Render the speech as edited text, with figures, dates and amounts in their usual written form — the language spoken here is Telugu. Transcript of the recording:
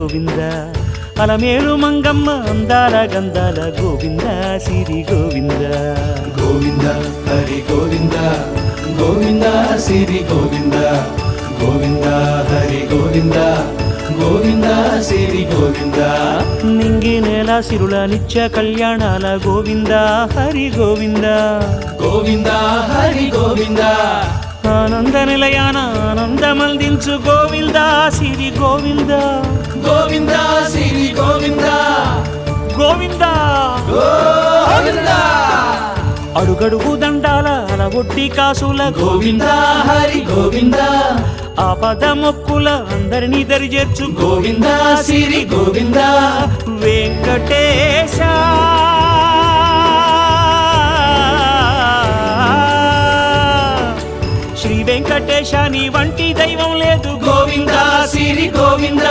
గోవింద అలమేలు మంగమ్మ అందాల గంధాల గోవింద సిరి గోవింద గోవింద హరి గోవింద గోవింద సిరి గోవింద గోవింద హరి గోవింద గోవింద సిరి గోవింద నింగి నేల సిరుల నిత్య కళ్యాణాల గోవింద హరి గోవింద గోవింద హరి గోవింద ఆనంద నిలయాన ఆనందమందించు గోవింద సిరి గోవింద గోవింద సిరి గోవింద గోవింద గోవింద అడుగడుగు దండాల అలవొడ్డి కాసుల గోవింద హరి గోవింద ఆపద మొక్కుల అందరినీ దరిచేర్చు గోవింద సిరి గోవింద వెంకటేశ శ్రీ వెంకటేశ నీ వంటి దైవం లేదు గోవింద సిరి గోవింద